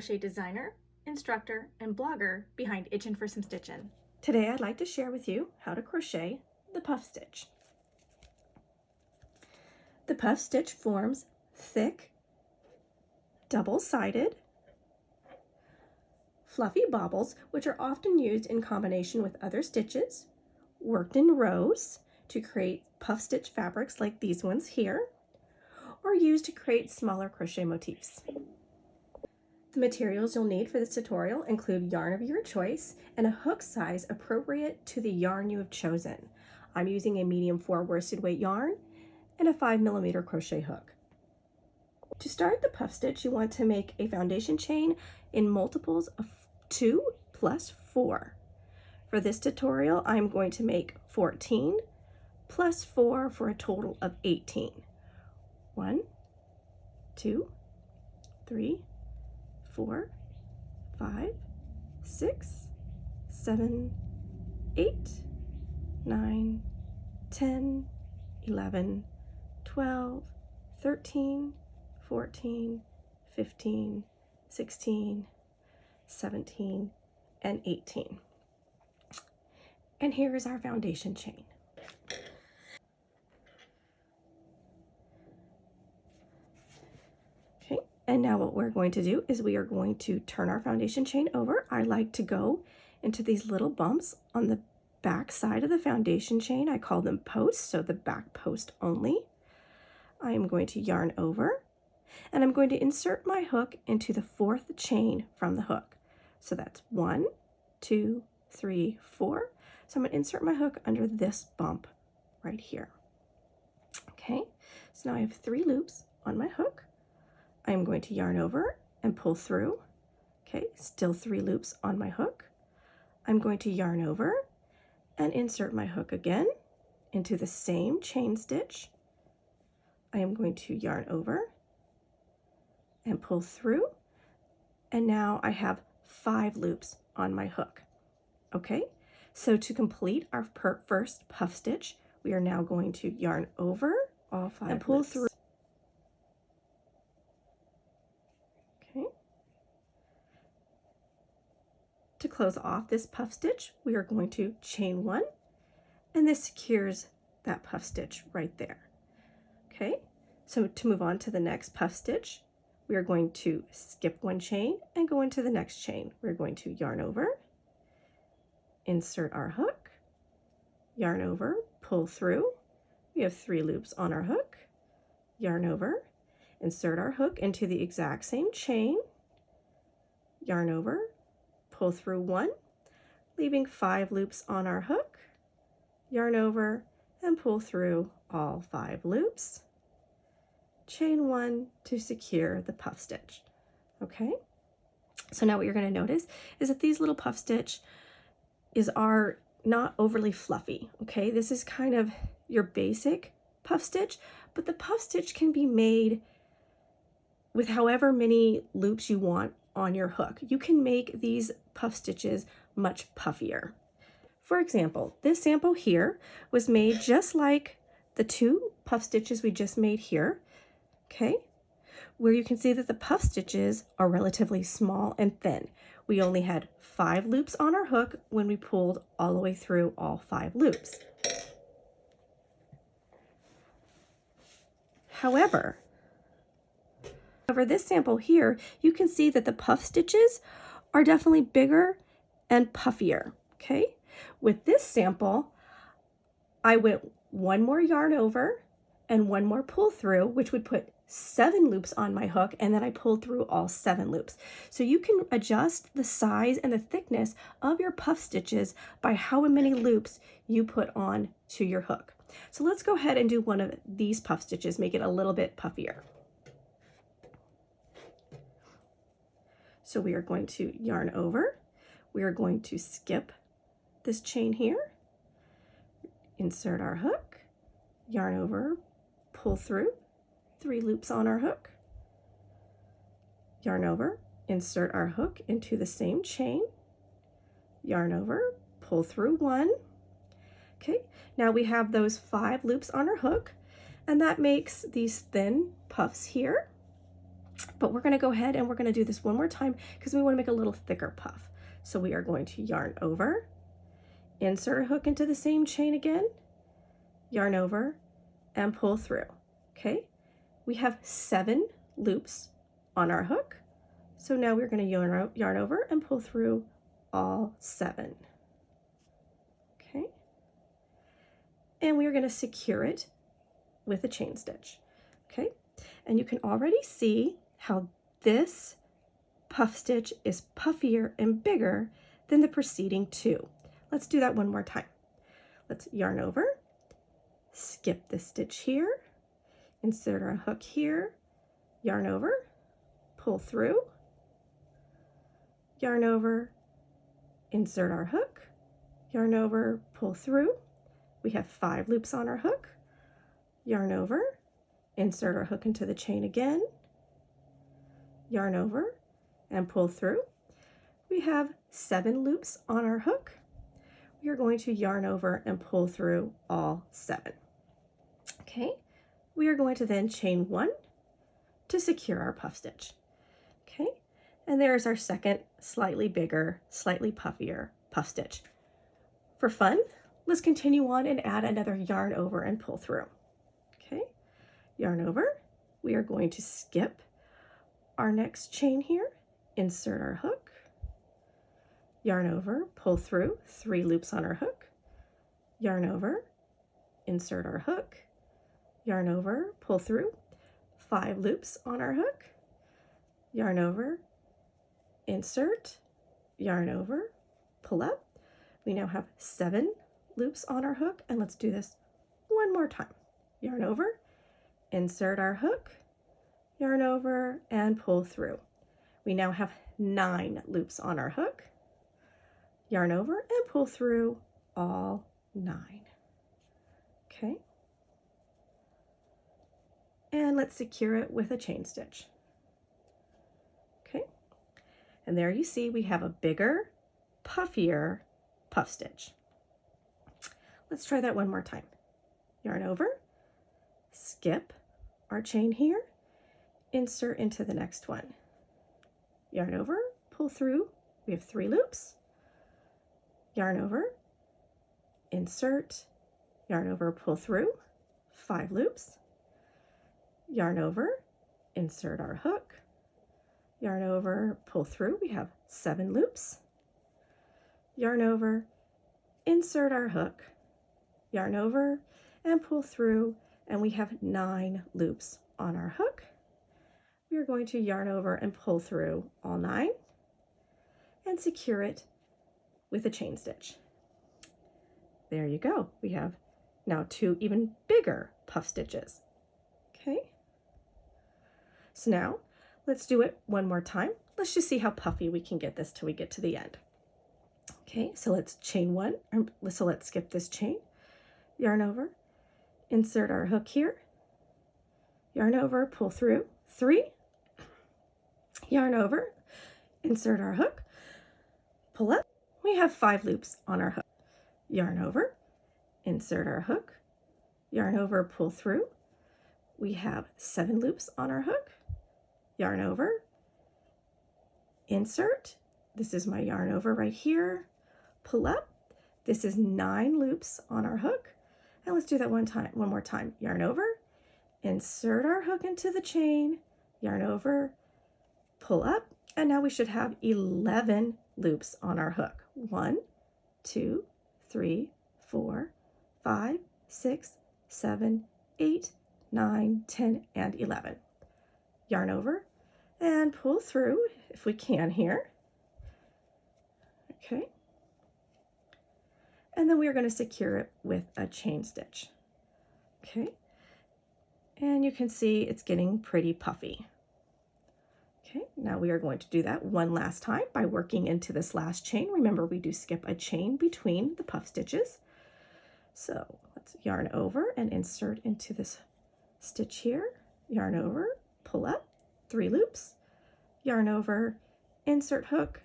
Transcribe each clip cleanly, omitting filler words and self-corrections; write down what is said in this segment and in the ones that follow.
crochet designer, instructor, and blogger behind Itchin' for Some Stitchin'. Today I'd like to share with you how to crochet the puff stitch. The puff stitch forms thick, double-sided, fluffy baubles, which are often used in combination with other stitches, worked in rows to create puff stitch fabrics like these ones here, or used to create smaller crochet motifs. The materials you'll need for this tutorial include yarn of your choice and a hook size appropriate to the yarn you have chosen. I'm using a medium 4 worsted weight yarn and a 5mm crochet hook. To start the puff stitch, you want to make a foundation chain in multiples of 2 plus 4. For this tutorial, I'm going to make 14 plus 4 for a total of 18. 1, 2, 3, 4, 5, 6, 7, 8, 9, 10, 11, 12, 13, 14, 15, 16, 17, and 18. And here is our foundation chain. Okay, and now what we're going to do is we are going to turn our foundation chain over. I like to go into these little bumps on the back side of the foundation chain. I call them posts, so the back post only. I am going to yarn over, and I'm going to insert my hook into the 4th chain from the hook. So that's 1, 2, 3, 4. So I'm going to insert my hook under this bump right here. Okay, so now I have 3 loops on my hook. I'm going to yarn over and pull through. Okay, still 3 loops on my hook. I'm going to yarn over and insert my hook again into the same chain stitch. I am going to yarn over and pull through, and now I have 5 loops on my hook. Okay, so to complete our first puff stitch, we are now going to yarn over all 5 and pull loops through. Okay. To close off this puff stitch, we are going to chain 1, and this secures that puff stitch right there. Okay, so to move on to the next puff stitch, we are going to skip 1 chain and go into the next chain. We're going to yarn over, insert our hook, yarn over, pull through. We have 3 loops on our hook, yarn over, insert our hook into the exact same chain, yarn over, pull through 1, leaving 5 loops on our hook, yarn over, and pull through all 5 loops. Chain 1 to secure the puff stitch. Okay, so now what you're going to notice is that these little puff stitch are not overly fluffy. Okay, this is kind of your basic puff stitch, but the puff stitch can be made with however many loops you want on your hook. You can make these puff stitches much puffier. For example, this sample here was made just like the 2 puff stitches we just made here. Okay, where you can see that the puff stitches are relatively small and thin. We only had 5 loops on our hook when we pulled all the way through all 5 loops. However, this sample here, you can see that the puff stitches are definitely bigger and puffier. Okay, with this sample, I went 1 more yarn over and 1 more pull through, which would put 7 loops on my hook, and then I pulled through all 7 loops. So you can adjust the size and the thickness of your puff stitches by how many loops you put on to your hook. So let's go ahead and do one of these puff stitches, make it a little bit puffier. So we are going to yarn over, we are going to skip this chain here, insert our hook, yarn over, pull through, 3 loops on our hook, yarn over, insert our hook into the same chain, yarn over, pull through 1. Okay, now we have those 5 loops on our hook, and that makes these thin puffs here. But we're going to go ahead and we're going to do this one more time because we want to make a little thicker puff. So we are going to yarn over, insert a hook into the same chain again, yarn over, and pull through. Okay, we have 7 loops on our hook. So now we're going to yarn over and pull through all 7. Okay, and we're going to secure it with a chain stitch. Okay, and you can already see how this puff stitch is puffier and bigger than the preceding 2. Let's do that one more time. Let's yarn over, skip the stitch here, insert our hook here, yarn over, pull through, yarn over, insert our hook, yarn over, pull through. We have 5 loops on our hook, yarn over, insert our hook into the chain again, yarn over, and pull through. We have 7 loops on our hook. We are going to yarn over and pull through all 7. Okay, we are going to then chain 1 to secure our puff stitch. Okay, and there's our second slightly bigger, slightly puffier puff stitch. For fun, let's continue on and add another yarn over and pull through. Okay, yarn over, we are going to skip our next chain here, insert our hook, yarn over, pull through, 3 loops on our hook, yarn over, insert our hook, yarn over, pull through, 5 loops on our hook, yarn over, insert, yarn over, pull up. We now have 7 loops on our hook, and let's do this one more time. Yarn over, insert our hook, yarn over, and pull through. We now have 9 loops on our hook, yarn over, and pull through all 9. Okay, and let's secure it with a chain stitch. Okay, and there you see we have a bigger, puffier puff stitch. Let's try that one more time. Yarn over, skip our chain here, insert into the next one, yarn over, pull through. We have 3 loops, yarn over, insert, yarn over, pull through, 5 loops, yarn over, insert our hook, yarn over, pull through. We have 7 loops, yarn over, insert our hook, yarn over, and pull through, and we have 9 loops on our hook. We are going to yarn over and pull through all 9 and secure it with a chain stitch. There you go. We have now 2 even bigger puff stitches. Okay, so now let's do it one more time. Let's just see how puffy we can get this till we get to the end. Okay, so let's chain 1, so let's skip this chain, yarn over, insert our hook here, yarn over, pull through, 3, yarn over, insert our hook, pull up. We have 5 loops on our hook, yarn over, insert our hook, yarn over, pull through. We have 7 loops on our hook, yarn over, insert. This is my yarn over right here, pull up. This is 9 loops on our hook. And let's do that one more time. Yarn over, insert our hook into the chain, yarn over, pull up, and now we should have 11 loops on our hook. 1, 2, 3, 4, 5, 6, 7, 8, 9, 10, and 11. Yarn over and pull through if we can here. Okay. And then we are going to secure it with a chain stitch. Okay. And you can see it's getting pretty puffy. Okay, now we are going to do that one last time by working into this last chain. Remember, we do skip a chain between the puff stitches. So let's yarn over and insert into this stitch here, yarn over, pull up, 3 loops, yarn over, insert hook,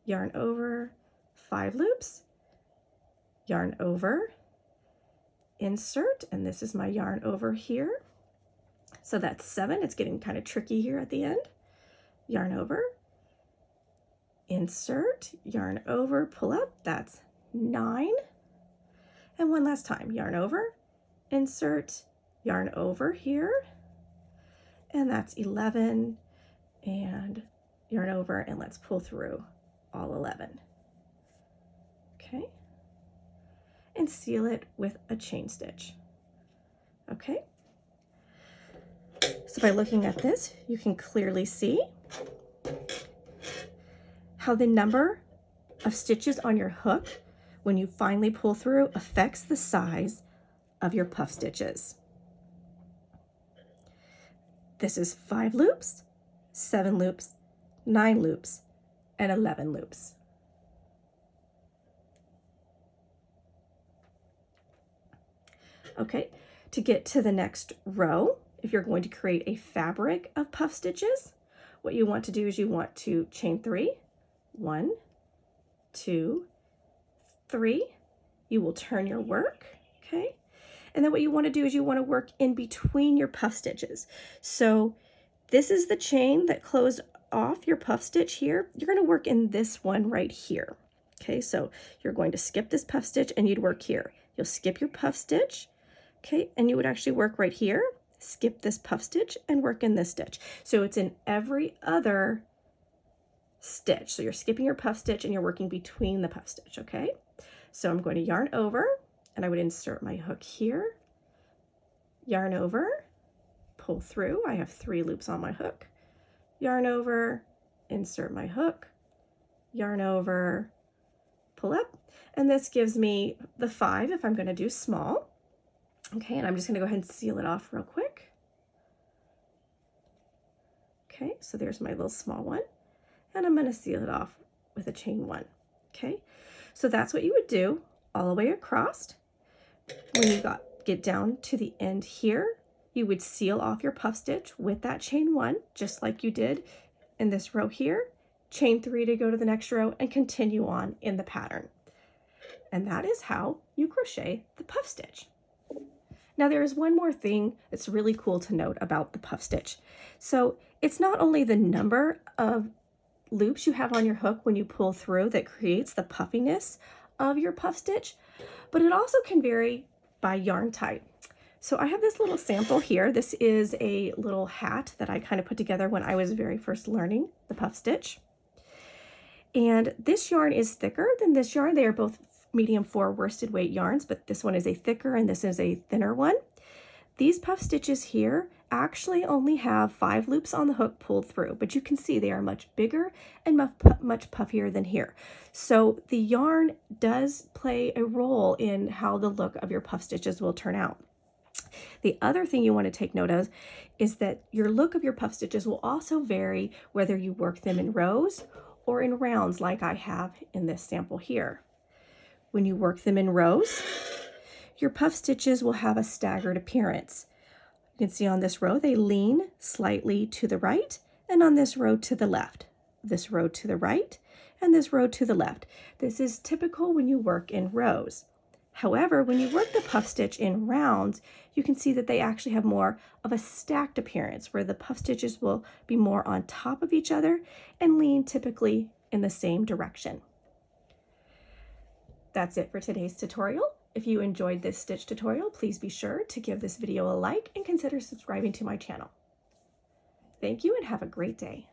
yarn over, 5 loops, yarn over, insert, and this is my yarn over here, So that's 7. It's getting kind of tricky here at the end. Yarn over, insert, yarn over, pull up, that's 9. And one last time, yarn over, insert, yarn over here, and that's 11, and yarn over, and let's pull through all 11. Okay, and seal it with a chain stitch. Okay, so by looking at this, you can clearly see how the number of stitches on your hook when you finally pull through affects the size of your puff stitches. This is 5 loops, 7 loops, 9 loops, and 11 loops. Okay, to get to the next row, if you're going to create a fabric of puff stitches, what you want to do is you want to chain 3, 1, 2, 3. You will turn your work, okay? And then what you want to do is you want to work in between your puff stitches. So this is the chain that closed off your puff stitch here. You're going to work in this one right here. Okay, so you're going to skip this puff stitch and you'd work here. You'll skip your puff stitch, okay, and you would actually work right here, skip this puff stitch and work in this stitch. So it's in every other stitch. So you're skipping your puff stitch and you're working between the puff stitch, okay? So I'm going to yarn over, and I would insert my hook here, yarn over, pull through. I have 3 loops on my hook, yarn over, insert my hook, yarn over, pull up, and this gives me the 5 if I'm going to do small. Okay, and I'm just going to go ahead and seal it off real quick. Okay, so there's my little small one, and I'm going to seal it off with a chain 1. Okay, so that's what you would do all the way across. When you get down to the end here, you would seal off your puff stitch with that chain 1, just like you did in this row here, chain 3 to go to the next row, and continue on in the pattern. And that is how you crochet the puff stitch. Now there is one more thing that's really cool to note about the puff stitch. So it's not only the number of loops you have on your hook when you pull through that creates the puffiness of your puff stitch, but it also can vary by yarn type. So I have this little sample here. This is a little hat that I kind of put together when I was very first learning the puff stitch. And this yarn is thicker than this yarn. They are both medium 4 worsted weight yarns, but this one is a thicker and this is a thinner one. These puff stitches here actually only have 5 loops on the hook pulled through, but you can see they are much bigger and much puffier than here. So the yarn does play a role in how the look of your puff stitches will turn out. The other thing you want to take note of is that your look of your puff stitches will also vary whether you work them in rows or in rounds like I have in this sample here. When you work them in rows, your puff stitches will have a staggered appearance. You can see on this row, they lean slightly to the right, and on this row to the left, this row to the right, and this row to the left. This is typical when you work in rows. However, when you work the puff stitch in rounds, you can see that they actually have more of a stacked appearance where the puff stitches will be more on top of each other and lean typically in the same direction. That's it for today's tutorial. If you enjoyed this stitch tutorial, please be sure to give this video a like and consider subscribing to my channel. Thank you and have a great day.